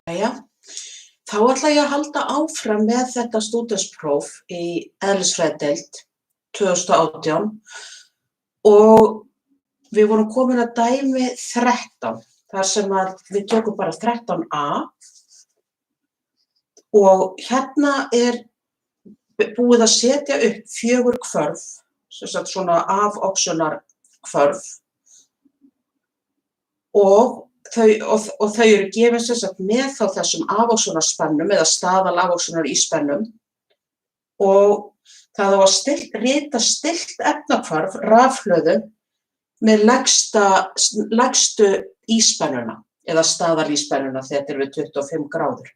Jæja, þá ætla ég að halda áfram með þetta stúdentspróf í eðlisfræðideild 2018 og við vorum komin að dæmi 13, þar sem að við tökum bara 13a og hérna er búið að setja upp 4 hvörf, sem sagt svona afoxunarhvörf og þau eru gefin sem sagt með þá þessum afoxunarspennum eða staðalafóxunar í spennum og það á að rita stillt efnahvarf rafhlöðu með lægstu íspennuna eða staðalíspennuna, þetta er við 25 gráður.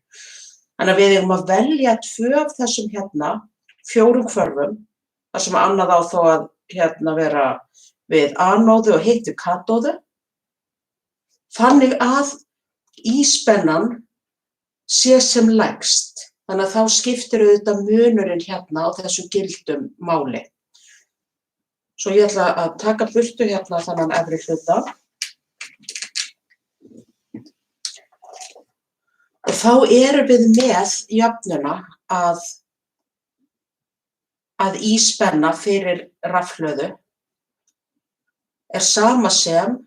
Þannig að við eigum að velja 2 af þessum 4 hvörfum, þar sem annað á þó að vera við anóðu og hitt við katóðu. Þannig að íspennan sé sem lægst, þannig að þá skiptir auðvitað munurinn á þessu gildum máli. Svo ég ætla að taka burtu þennan efri hluta. Og þá erum við með jöfnuna að íspenna fyrir rafhlöðu er sama sem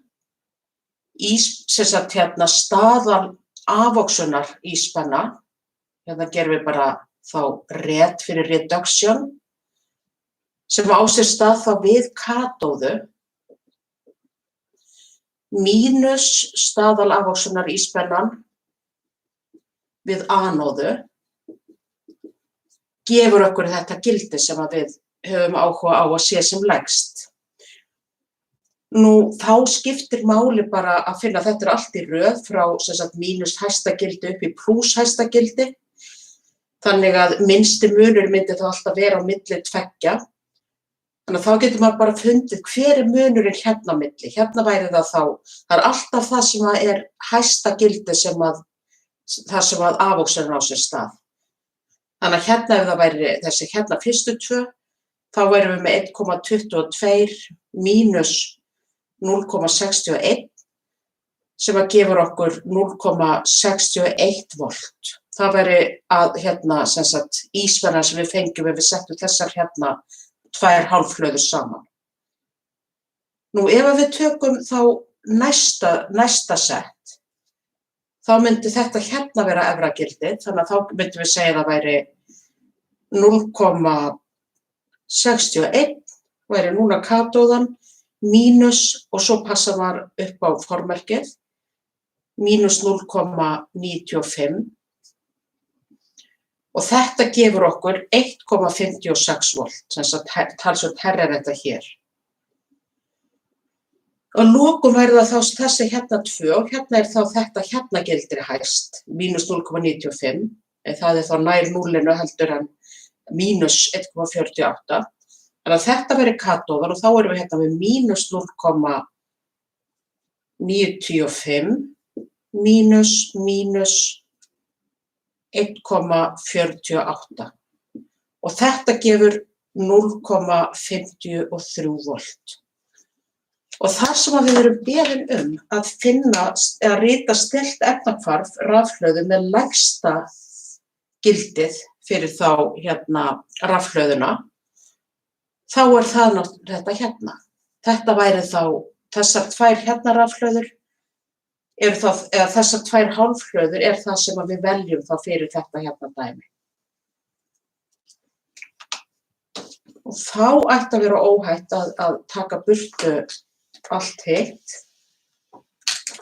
staðal afóxunar íspenna, hérna gerum við bara þá red fyrir reduction, sem á sér stað þá við katóðu, mínus staðal afóxunar íspennan við anóðu, gefur okkur þetta gildi sem að við höfum áhuga á að sé sem lægst. Nú, þá skiptir máli bara að finna, þetta allt í röð frá mínus hæsta gildi upp í plús hæsta gildi. Þannig að minnsti munur myndi þá alltaf vera á milli 2. Þannig að þá getur maður bara fundið hver er munurinn hérna á milli. Hérna væri það alltaf það sem er hæsta gildi það sem að afóxunin á sér stað. Þannig að hérna ef það væri þessi fyrstu 2, þá værum við með 1,22 mínus 0,61 sem að gefur okkur 0,61 volt. Það væri að íspennan sem við fengjum ef við settum þessar 2 hálfhlöður saman. Nú ef við tökum þá næsta sett, þá myndi þetta vera efra gildið, þannig að þá myndum við segja að það væri 0,61 væri núna katóðan, mínus, og svo passa maður upp á formerkið, mínus 0,95 og þetta gefur okkur 1,56 volt, sem sagt talsvert hærra en þetta hér. Og lokum væri það þá þessi 2 og er þá þetta gildir hæst, mínus 0,95, en það er þá nær núllinu heldur en mínus 1,48. Þannig að þetta væri katóðan og þá erum við með mínus 0,95 mínus 1,48 og þetta gefur 0,53 volt. Og þar sem við erum beðin að finna eða rita stillt efnahvarf rafhlöðu með lægsta gildið fyrir þá rafhlöðuna, þá er það þetta Þetta væri þá, þessar 2 rafhlöður, eða þessar 2 hálfhlöður er það sem við veljum þá fyrir þetta dæmi. Og þá ætti að vera óhætt að taka burtu allt hitt,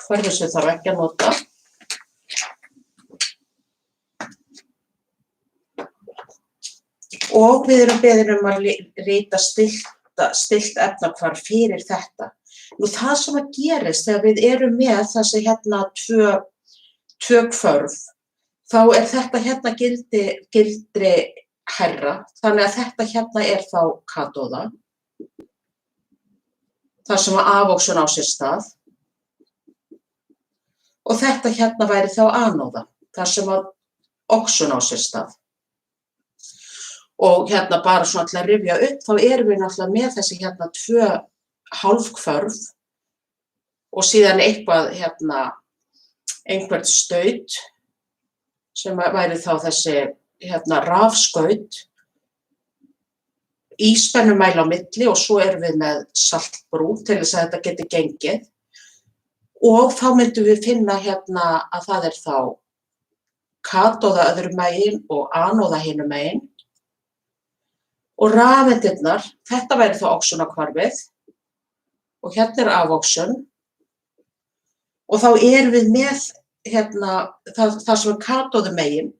hverju sem þarf ekki að nota. Og við erum beðin að rita stillt efnahvarf fyrir þetta. Nú það sem að gerist þegar við erum með þessi 2 hvörf, þá er þetta gildri hærra, þannig að þetta er þá katóða, þar sem að afóxun á sér stað, og þetta væri þá anóða, þar sem að oxun á sér stað. Og bara svona til að rifja upp, þá erum við náttúrulega með þessi 2 hálfhvörf og síðan einhvern staut sem væri þá þessi rafskaut, íspennumæli á milli og svo erum við með saltbrú til þess að þetta geti gengið. Og þá myndum við finna að það er þá katóða öðru megin og anóða hinu megin. Og rafeindirnar, þetta væri þá oxonahvarfið og hérna er afóxun. Og þá erum við með það sem er katóðu megin,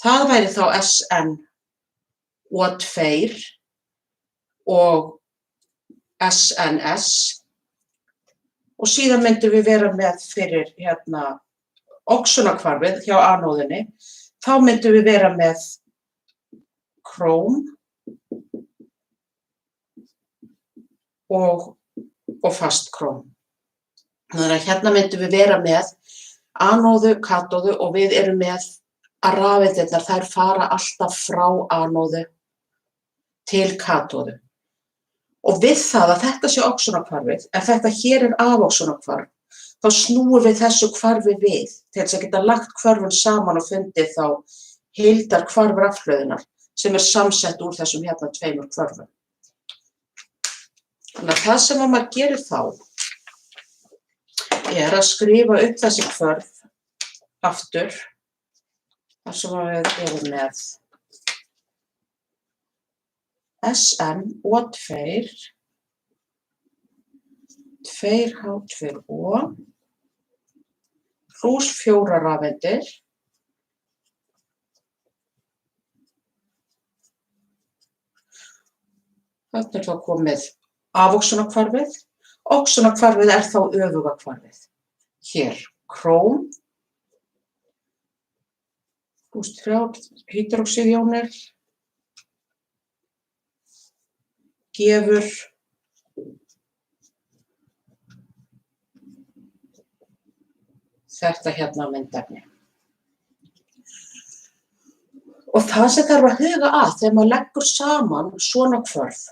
það væri þá SnO2 og SNS. Og síðan myndum við vera með fyrir oxonahvarfið hjá anóðinni, þá myndum við vera með króm og fast króm. Þannig að myndum við vera með anóðu, katóðu og við erum með að rafeindirnar, þær fara alltaf frá anóðu til katóðu. Og við það að þetta sé oxonahvarfið, ef þetta hér er afóxonahvarf, þá snúum við þessu hvarfi við til þess að geta lagt hvörfin saman og fundið þá heildarhvarf rafhlöðunnar sem er samsett úr þessum tveimur hvörfum. Þannig að það sem maður gerir þá er að skrifa upp þessi hvörf aftur, þar sem við erum með SnO2, 2H2O pluss 4 rafeindir Þarna er þá komið afóxonahvarfið. Oxonahvarfið er þá öfuga hvarfið. Hér króm pluss 3 hydroxíðjónir gefur þetta myndefni. Og það sem þarf að huga að þegar maður leggur saman svona hvörf,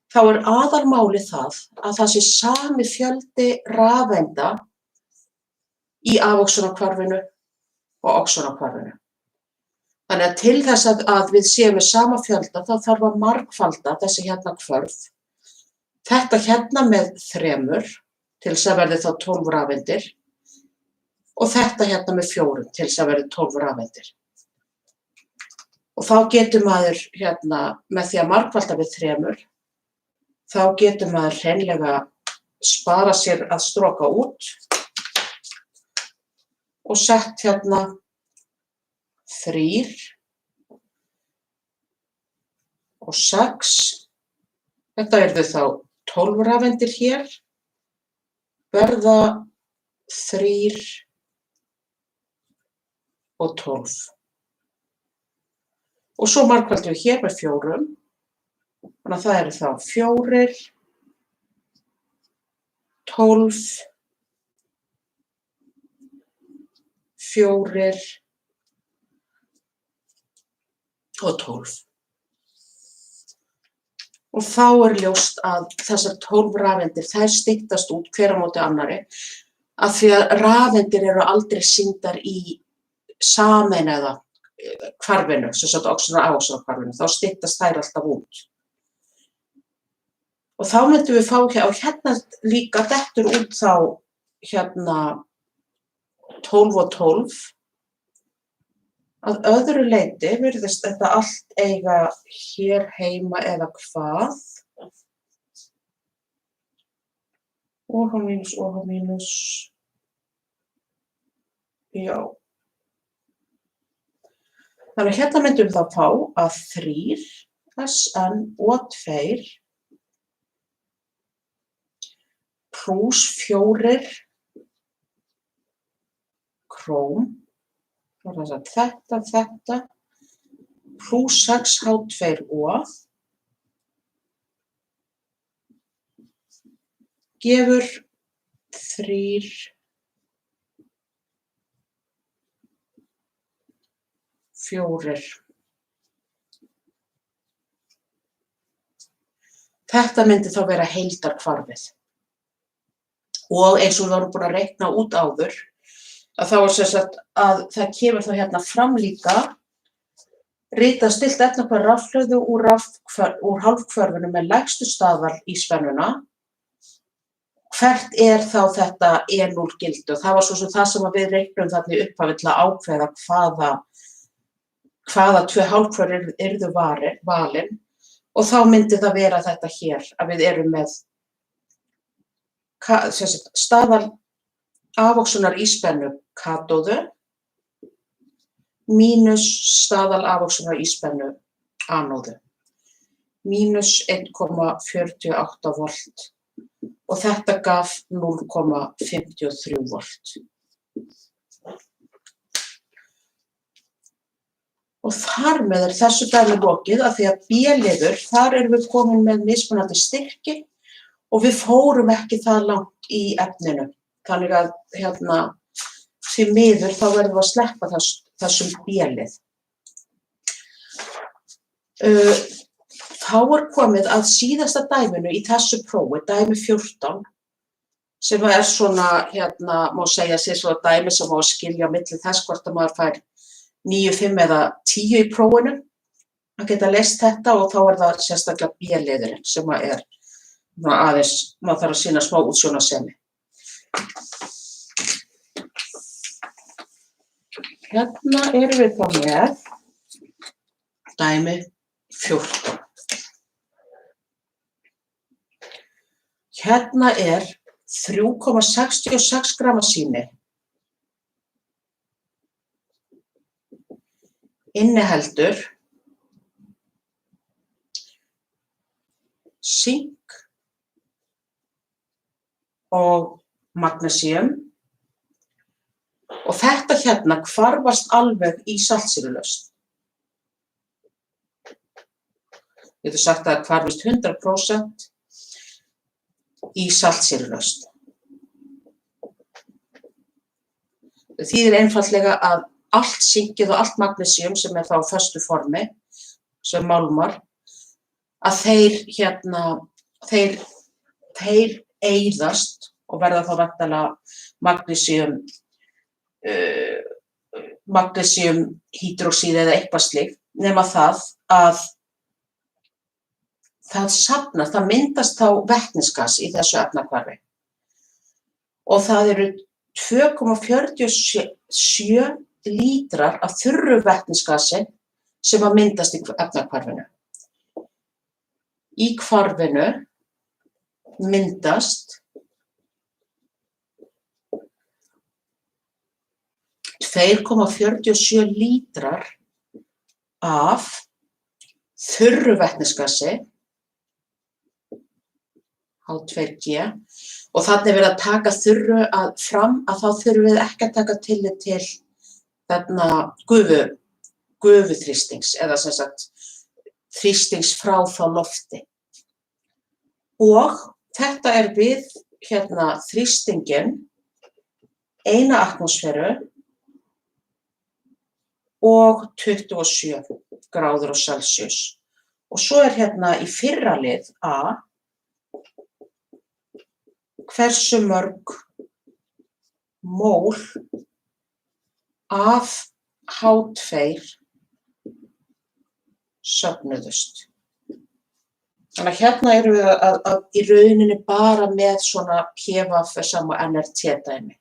þá er aðalmáli það að það sé sami fjöldi rafeinda í afóxonahvarfinu og oxonahvarfinu. Þannig að til þess að við séum með sama fjölda þá þarf að margfalda þessi hvörf. Þetta með 3 til þess að verði þá 12 rafeindir og þetta með 4 til þess að verði 12 rafeindir. Og þá getur maður með því að margfalda við 3, þá getur maður hreinlega spara sér að stroka út og sett 3 og 6. Þetta yrðu þá 12 rafeindir hér, verða 3 og 12. Og svo margfaldum við hér með 4, þannig að það eru þá 4, 12, 4 og 12. Og þá er ljóst að þessar 12 rafeindir, þær styttast út hver á móti annarri, af því að rafeindir eru aldrei sýndar í sameinaða hvarfinu, sem sagt oxonahvarfinu, þá styttast þær alltaf út. Og þá myndum við fá og líka dettur út þá 12 og 12. Að öðru leyti virðist þetta allt eiga hér heima eða hvað. OH mínus, OH mínus. Já. Þannig að myndum við þá fá að 3 SnO2 pluss 4 króm, þetta pluss 6 H2O gefur 3 4. Þetta myndi þá vera heildarhvarfið. Og eins og við vorum búin að reikna út áður, að þá sem sagt að það kemur þá hérna fram líka ritað stillt efnahvörf rafhlöðu úr hálfhvörfinu með lægstu staðal í spennuna. Hvert þá þetta E0 gildi og það var svo sem það sem við reiknum þarna í upphafi til að ákveða hvaða tvö hálfhvörf yrðu valin og þá myndi það vera þetta hér að við erum með staðal afvöxunar í spennu katóðu mínus staðal afvöxunar í spennu anóðu mínus 1,48 volt og þetta gaf 0,53 volt. Og þar með þessu dæmi lokið að því að B-liður, þar erum við komin með mismunandi styrki og við fórum ekki það langt í efninu. Þannig að því miður þá verðum við að sleppa þessum B-lið. Þá komið að síðasta dæminu í þessu prófi, dæmi 14, sem svona, má segja sér svona dæmi sem á að skilja á milli þess hvort að maður fær 9, 5 eða 10 í prófinu. Að geta leyst þetta og þá það sérstaklega B-liðurinn sem aðeins, maður þarf að sýna smá útsjónarsemi. Hérna erum við þá með dæmi 14. Hérna 3,66 grama sýni. Inniheldur sink og magnesíum og þetta hérna hvarfast alveg í saltsýrulausn. Við getum sagt að það hvarfist 100% í saltsýrulausn. Það þýðir einfaldlega að allt sinkið og allt magnesíum sem þá á föstu formi, sem málmar, að þeir eyðast og verða þá væntanlega magnesíumhydroxíð eða eitthvað slíkt, nema það að það safnast, það myndast þá vetnisgas í þessu efnahvarfi og það eru 2,47 lítrar af þurru vetnisgasi sem að myndast í efnahvarfinu. Í hvarfinu myndast 2,47 lítrar af þurru vetnisgasi H2G og þarna verið að taka þurru fram að þá þurfum við ekki að taka tillit til gufuþrýstings eða sem sagt þrýstings frá þá lofti. Og þetta við þrýstingin 1 atmosféru og 27 gráður Celsius. Og svo hérna í fyrra lið A hversu mörg mól af H2 söfnuðust. Þannig að hérna erum við að í rauninni bara með svona PVF sama NRT dæmi.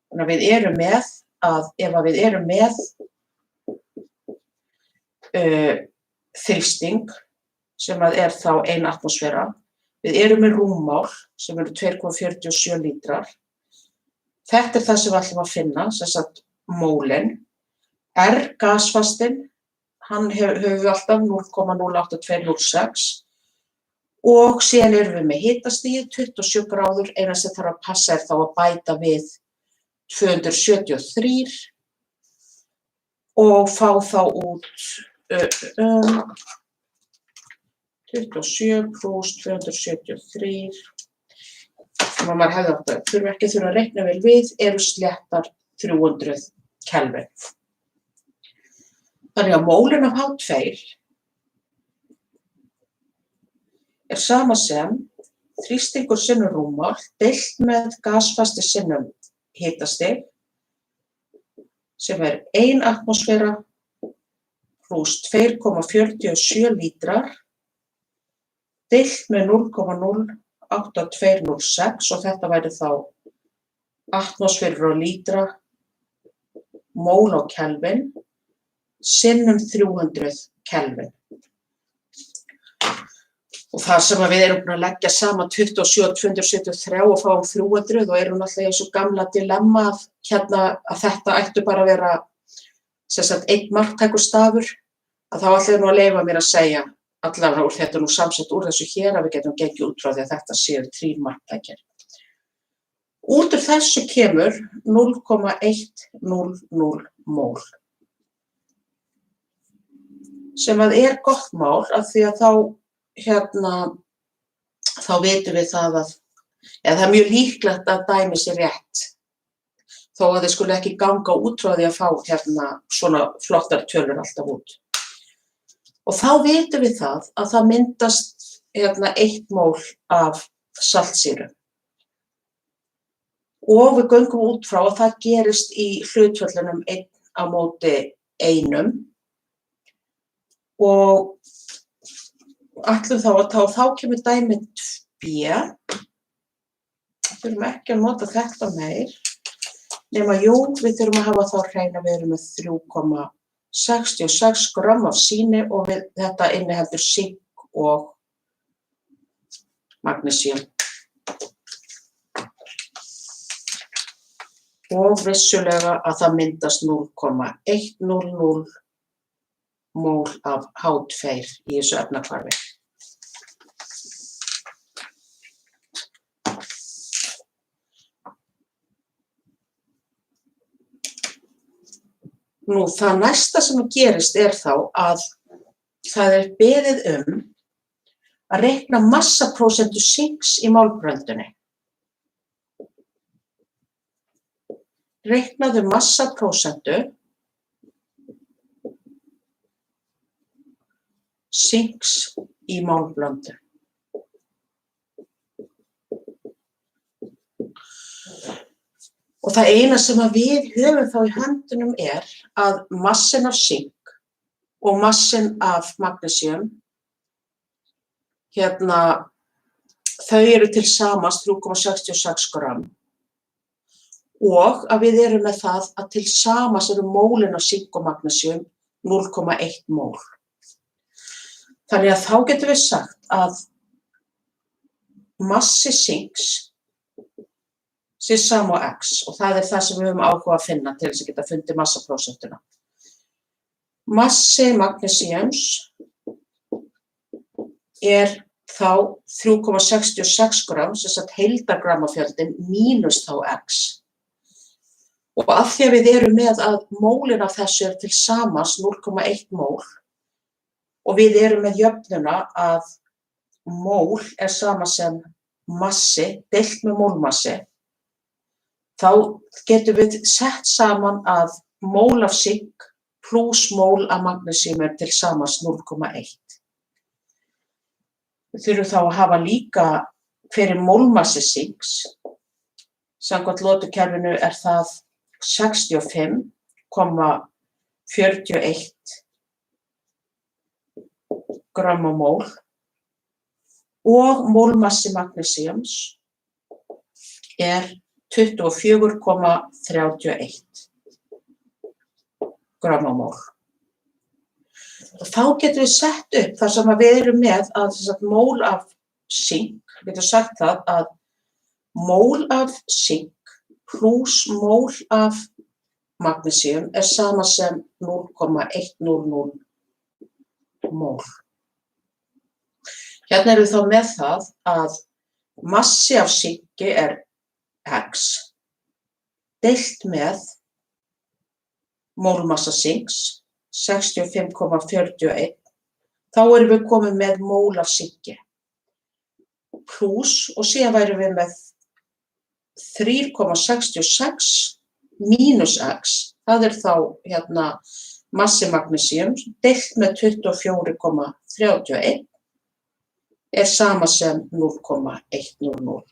Þannig að við erum með að ef við erum með þrýsting sem þá 1 atmosféra, við erum með rúmmál sem eru 2,47 lítrar. Þetta það sem við ætlum að finna, sem sagt mólin. Gasfastinn, hann höfum við alltaf 0,08206 og síðan erum við með hitastigið 27 gráður, eina sem þarf að passa þá að bæta við 273 og fá þá út 27 pluss 273 sem maður hefði átt að þurfa að reikna vel við eru sléttar 300 Kelvin. Þannig að mólin af H2 sama sem þrýstingur sinnum rúmmál deilt með gasfasti sinnum hitastig sem 1 atmosfera pluss 2,47 lítrar deilt með 0,08206 og þetta væri þá atmosferur á lítra, mól á kelvin, sinnum 300 kelvin. Og það sem við erum búin að leggja saman 27 og 273 og fáum 300 og erum alltaf í þessu gamla dilemma að þetta ættu bara að vera einn marktækur stafur, að þá ætla ég nú að leyfa mér að segja allavega úr þetta nú samsett úr þessu hér að við getum gengið út frá því að þetta séu 3 marktækir. Út úr þessu kemur 0,100 mól. Sem að gott mál af því að þá vitum við það að það mjög líklegt að dæmi sé rétt. Þó að þið skuli ekki ganga út frá því að fá svona flottar tölur alltaf út. Og þá vitum við að það myndast 1 mól af saltsýru. Og við göngum út frá að það gerist í hlutföllunum 1 á móti 1. Og ætlum þá kemur dæmi B. Við þurfum ekki að nota þetta meir. Nema við þurfum að hafa þá hreina við erum með 3,66 grömm af sýni og þetta inniheldur sink og magnesíum. Og vissulega að það myndast 0,100 mól af H2 í þessu efnahvarfi. Nú, það næsta sem gerist þá að það beðið að reikna massaprósentu sinks í málbröndunni. Reiknaðu massaprósentu sinks í málblöndu. Og það eina sem við höfum þá í höndunum að massin af sink og massin af magnesíum, þau eru til samans 3,66 grömm. Og að við erum með það að til samans eru mólin af sink og magnesíum 0,1 mól. Þannig að þá getum við sagt að massi sinks sé sama á x og það það sem við höfum áhuga að finna til þess að geta fundið massaprósentuna. Massi magnesíums þá 3,66 grömm, sem sagt heildargrammafjöldin mínus þá x. Og af því að við erum með að mólin af þessu til samans 0,1 mól og við erum með jöfnuna að mól sama sem massi deilt með mólmassi, þá getum við sett saman að mól af sink pluss mól af magnesíum til samans 0,1. Við þurfum þá að hafa líka fyrir mólmassi sinks. Samkvæmt lotukerfinu það 65,41 grömm á mól og mólmassi magnesíums 24,31 grömm á mól. Og þá getum við sett upp þar sem við erum með að mól af sink, við getum sagt það að mól af sink pluss mól af magnesíum sama sem 0,100 mól. Hérna erum við þá með það að massi af sinki x deilt með mólmassa sinks 65,41, þá erum við komin með mól af sinki pluss og síðan værum við með 3,66 mínus x, það þá massi magnesíum deilt með 24,31 sama sem 0,100.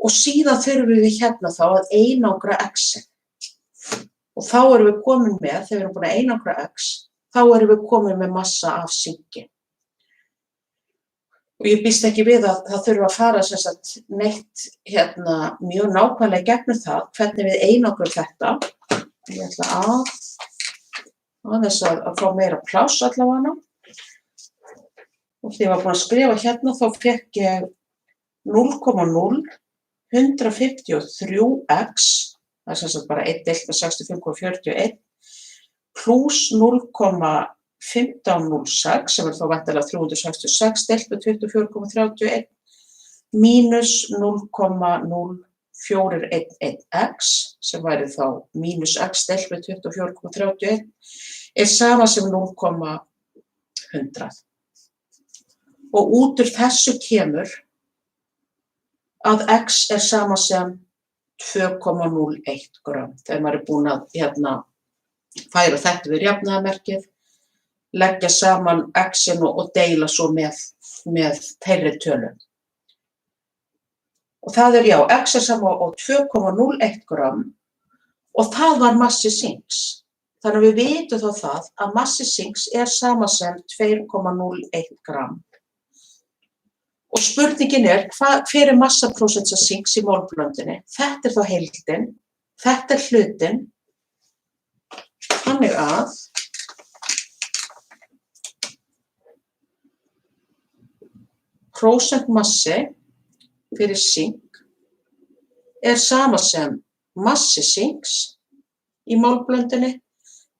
Og síðan þurfum við þá að einangra x-ið. Og þá erum við komin með, þegar við erum búin að einangra X, þá erum við komin með massa af sinki. Og ég býst ekki við að það þurfa að fara sem sagt neitt mjög nákvæmlega gegnum það, hvernig við einangrum þetta. Ég ætla aðeins að fá meira pláss allavega. Og þegar ég var búin að skrifa hérna þá fékk ég 0,0153x, það er sem sagt bara 1 deilt með 65,41, pluss 0,1506, sem er þá væntanlega 366 deilt með 24,31, mínus 0,0411x, sem væri þá mínus x deilt með 24,31, er sama sem 0,100. Og út úr þessu kemur að x er sama sem 2,01 grömm. Þegar maður er búin að færa þetta við jafnaðarmerkið, leggja saman x-inu og deila svo með þeirri tölu. Og það er, já, x er sama á 2,01 grömm og það var massi sinks. Þannig að við vitum þá það að massi sinks er sama sem 2,01 gramm. Og spurningin er, hver er massaprósenta sinks í mólblöndunni? Þetta er þá heildin, þetta er hlutin. Þannig að prósentmassi fyrir sink er sama sem massi sinks í mólblöndunni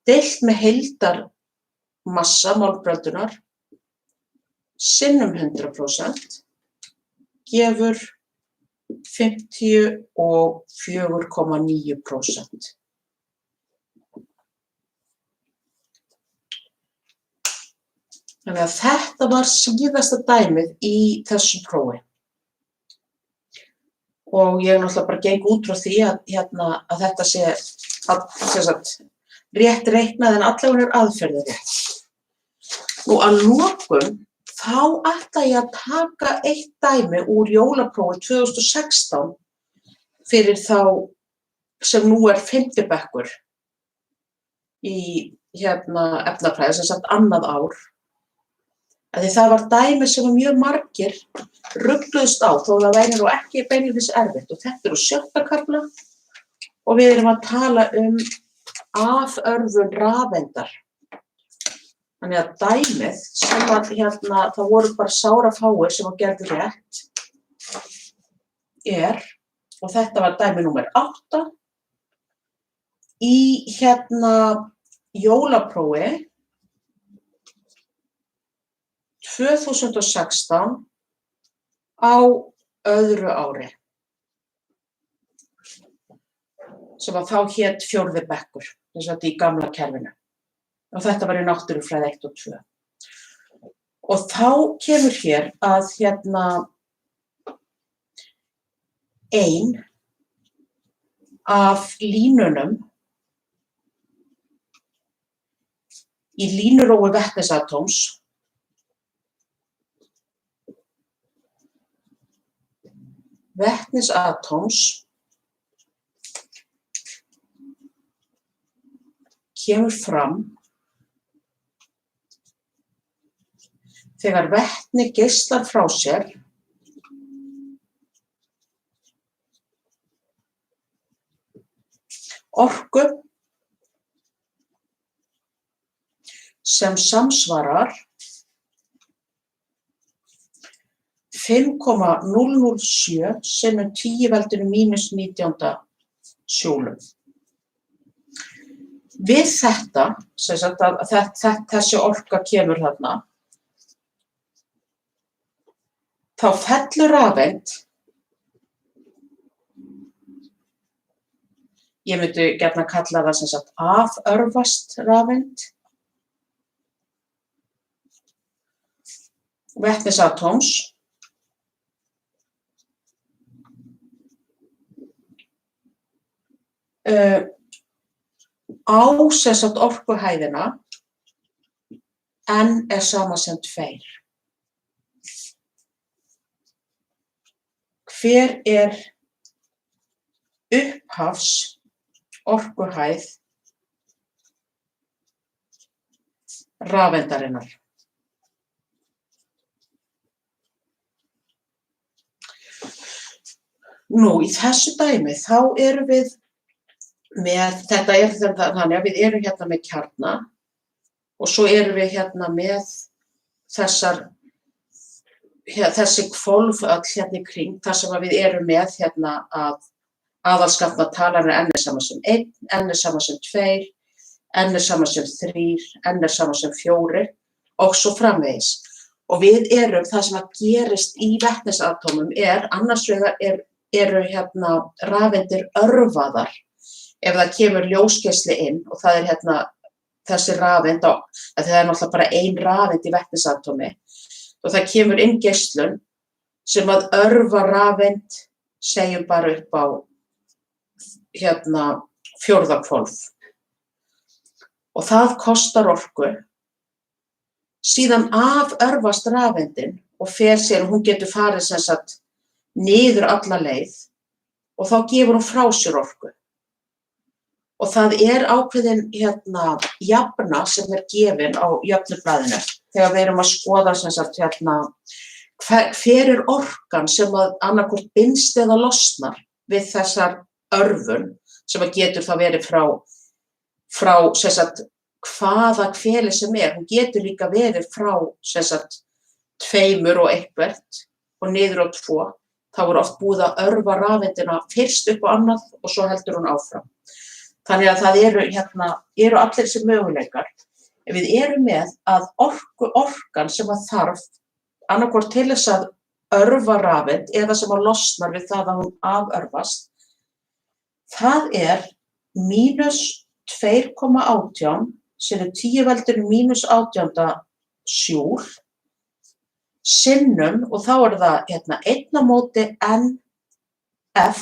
deilt með heildarmassa mólblöndunar sinnum 100% gefur 54,9%. Þannig að þetta var síðasta dæmið í þessu prófi. Og ég náttúrulega bara geng út frá því að þetta sé rétt reiknað en allavega er aðferðin rétt. Nú að lokum þá ætla ég að taka eitt dæmi úr jólaprófi 2016 fyrir þá sem nú er 5. bekkur í efnafræði, sem sagt annað ár. Því það var dæmi sem mjög margir rugluðust á, þó það væri nú ekki beinlínis erfitt. Og þetta er úr 7. kafla og við erum að tala aförvun rafeindar. Þannig að dæmið sem var það voru bara sárafáir sem var gerði rétt, og þetta var dæmi númer 8, í jólaprófi 2016 á öðru ári, sem að þá hét 4. bekkur, þess að í gamla kerfinu. Og þetta var í náttúrufræði 1 og 2. Og þá kemur hér að ein af línunum í línurófi vetnisatóms kemur fram þegar vetni geislar frá sér orku sem samsvarar 5,007 sinnum 10 veldinu mínus 19 sjúlum. Við þetta, sem sagt að þessi orka kemur þarna, þá fellur rafeind, ég myndi gjarnan kalla það sem sagt aförvast rafeind vetnisatóms á sem sagt orkuhæðina N er sama sem 2. Hver er upphafs orkuhæð rafeindarinnar. Nú, í þessu dæmi þá erum við með, þetta er þannig að við erum hérna með kjarna og svo erum við hérna með þessi hvolf öll hérna í kring, þar sem við erum með hérna að aðalskapnatalan er n er sama sem 1, n er sama sem 2, n er sama sem 3, n er sama sem 4 og svo framvegis. Og við erum, það sem að gerist í vetnisatómum er, annars vegar eru hérna rafeindir örvaðar ef það kemur ljósgeisli inn og það er hérna þessi rafeind, það er náttúrulega bara ein rafeind í vetnisatómi og það kemur inn geislun sem að örva rafeind, segjum bara upp á hérna 4. hvolf og það kostar orku. Síðan aförvast rafeindin og fer sér, hún getur farið sem sagt niður alla leið og þá gefur hún frá sér orku. Og það er ákveðin hérna jafna sem er gefin á jöfnublaðinu þegar við erum að skoða sem sagt hérna hver er orkan sem að annaðhvort binst eða losnar við þessar örvun sem að getur það verið frá sem sagt hvaða hveli sem er. Hún getur líka verið frá sem sagt 2 og eitthvert og niður á 2. Þá er oft búið að örva rafeindina fyrst upp á annað og svo heldur hún áfram. Þannig að það eru allir þessi möguleikar. Ef við erum með að orkan sem að þarf annaðhvort til þess að örva rafeind eða sem að losnar við það að hún aförvast, það er mínus 2,18 sem er 10 veldur mínus 18 sjúl sinnum og þá er það hérna 1 á móti NF,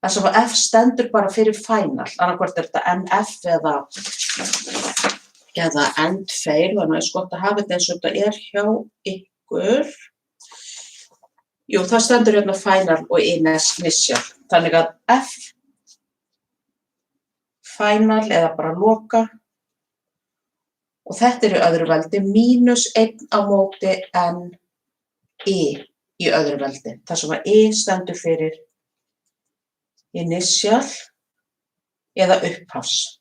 þar sem að F stendur bara fyrir final, annarkvort er þetta NF eða N2, þannig að gott að hafa þetta eins og þetta er hjá ykkur. Jú, það stendur hérna final og initial, þannig að F final eða bara loka og þetta er í öðru veldi mínus 1 á móti N í öðru veldi, þar sem að stendur fyrir initial eða upphafs.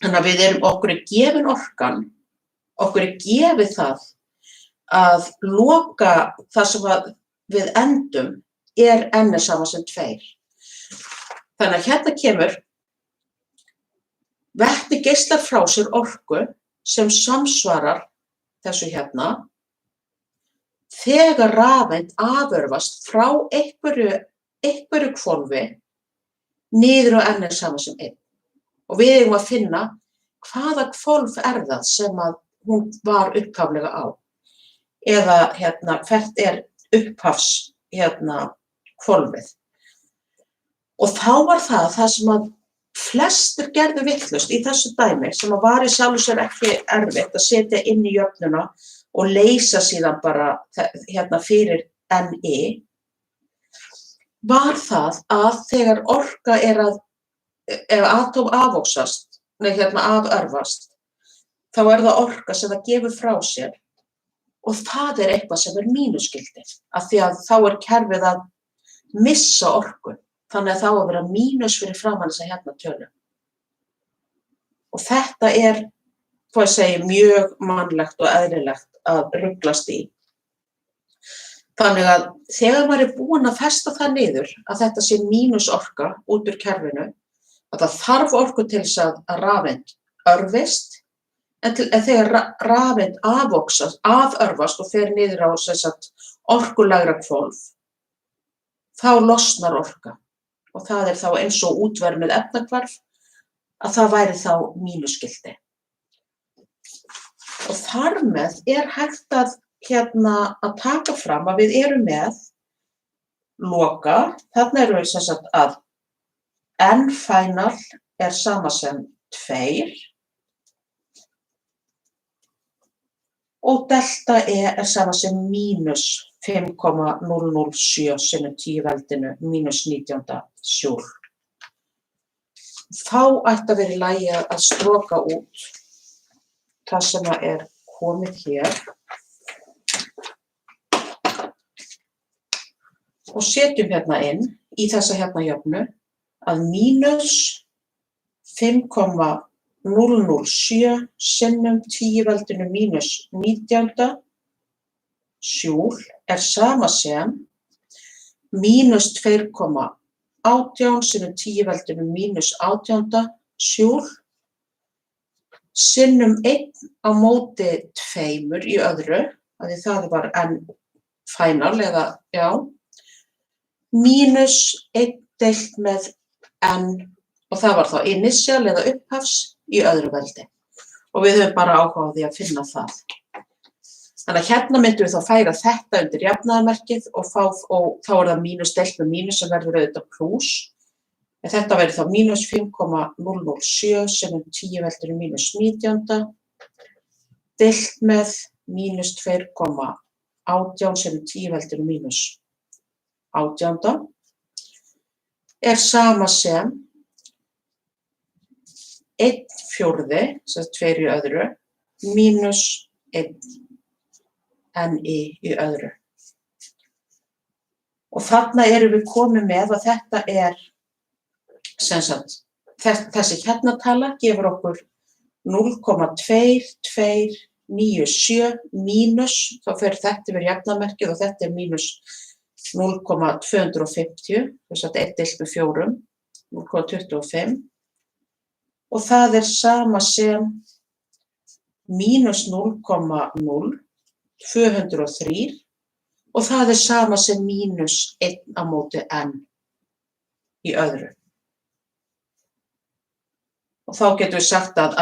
Þannig að okkur er gefin orkan, okkur er gefið það að loka það sem að við endum er n er sama sem 2. Þannig að hérna kemur vetni geislar frá sér orku sem samsvarar þessu hérna þegar rafeind aförvast frá einhverju hvolfi niður á n er sama sem 1. Og við eigum að finna hvaða hvolf er það sem að hún var upphaflega á. Eða hérna hvert er upphafs hvolfið. Og þá var það sem að flestir gerðu vitlaust í þessu dæmi sem að var í sjálfu sér ekki erfitt að setja inn í jöfnuna og leysa síðan bara hérna fyrir NI, var það að þegar orka er að, ef atóm afóxast, aförvast, þá er það orka sem það gefur frá sér og það er eitthvað sem er mínusskyldi, af því að þá er kerfið að missa orku, þannig að þá að vera mínus fyrir framan þessa hérna tölu. Og þetta er, hvað ég segi, mjög mannlegt og eðlilegt að ruglast í. Þannig að þegar maður er búinn að festa það niður að þetta sé mínusorka út úr kerfinu, að það þarf orku til þess að rafeind örvist, en þegar rafeind aförvast og fer niður á orkulægra hvolf, þá losnar orka. Og það er þá eins og útvermið efnahvarf, að það væri þá mínusskyldi. Og þar með er hægt að taka fram að við erum með loka, þarna erum við að N final er sama sem 2 og delta E er sama sem mínus 5,007 sinnum 10 veldinu mínus 19 sjúl. þá ætti að vera í lagi að stroka út það sem er komið hér og setjum hérna inn í þessa hérna jöfnu að mínus 5,007 sinnum 10 veldinu mínus 19 júl er sama sem mínus 2,18 sinnum 10 veldinu mínus 18 júl sinnum 1 á móti 2 í öðru, af því það var n final eða já, mínus 1 deilt með n og það var þá initial eða upphafs í öðru veldi og við höfum bara áhuga á því að finna það. Þannig að hérna myndum við þá færa þetta undir jafnaðarmerkið og þá er það mínus deilt með mínus sem verður auðvitað plús. En þetta verður þá mínus 5,007 sem 10 veldinu mínus 19 deilt með mínus 2,18 sem 10 veldinu mínus 18 er sama sem 1/4, sem 2 í öðru, mínus 1 n-i í öðru. Og þarna erum við komið með að þetta er, sem sagt, þessi hérna tala gefur okkur 0,2297 mínus, þá fer þetta yfir jafnaðarmerkið og þetta er mínus 0,250, þess að 1 deilt með 4, 0,25 og það er sama sem mínus 0,0203 og það er sama sem mínus 1 á móti n í öðru. Og þá getum við sagt að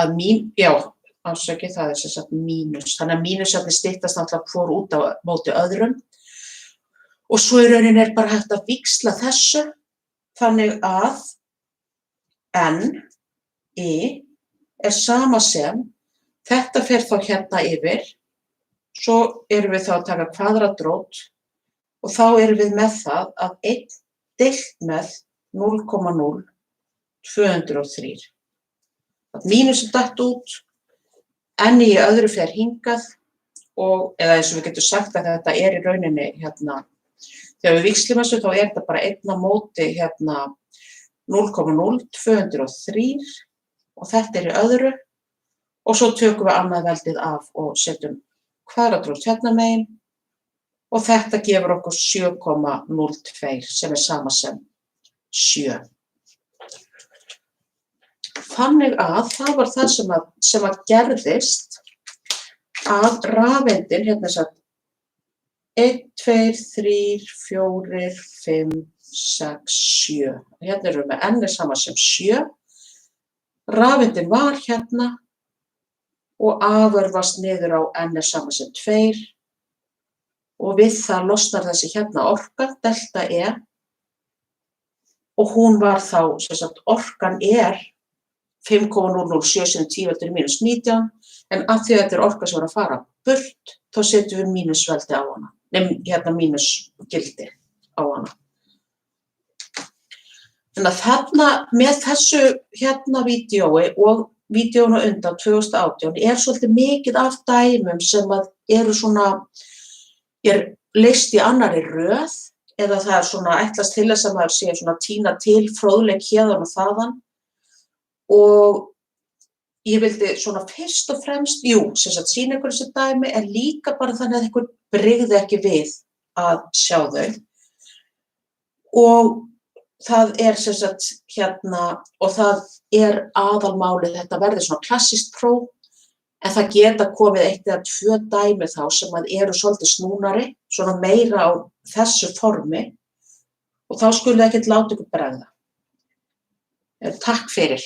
afsakið, það er sem sagt mínus. Þannig að mínusarnir styttast náttúrulega hvor út á móti öðrum. Og svo í rauninni er bara hægt að víxla þessu þannig að n-i er sama sem, þetta fer þá hérna yfir, svo erum við þá að taka kvadratrót og þá erum við með það að 1 deilt með 0,0203. Mínus er datt út, n-i í öðru fer hingað og, eða eins og við getum sagt að þetta er í rauninni hérna, þegar við víxlum þessu þá er þetta bara 1 á móti hérna 0,0203 og þetta er í öðru og svo tökum við annað veldið af og setjum kvadratrót hérna megin og þetta gefur okkur 7,02 sem er sama sem 7. Þannig að það var það sem að gerðist að rafeindin, hérna er satt 1, 2, 3, 4, 5, 6, 7. Hérna erum við með n er sama sem 7. Rafeindin var hérna og aförvast niður á n er sama sem 2 og við það losnar þessi hérna orka, delta E og hún var þá, sem sagt, orkan er 5,007 sem 10 veldinu mínus 19 en af því að þetta er orka sem er að fara burt, þá setjum við mínusveldi á hana, hérna mínusgildi á hana. Þannig að þarna með þessu hérna vídeói og vídeónu undan 2018 er svolítið mikið af dæmum sem að eru svona, er leyst í annarri röð eða það er svona ætlast til þess að maður sé svona tína til fróðleik héðan og þaðan og ég vildi svona fyrst og fremst, sem sagt sýna ykkur þessi dæmi en líka bara þannig að ykkur brygði ekki við að sjá þau og það er sem sagt hérna og það er aðalmálið, þetta verður svona klassískt próf en það geta komið 1 eða 2 dæmi þá sem að eru svolítið snúnari, svona meira á þessu formi og þá skuluð ekkert láta ykkur bregða. Takk fyrir.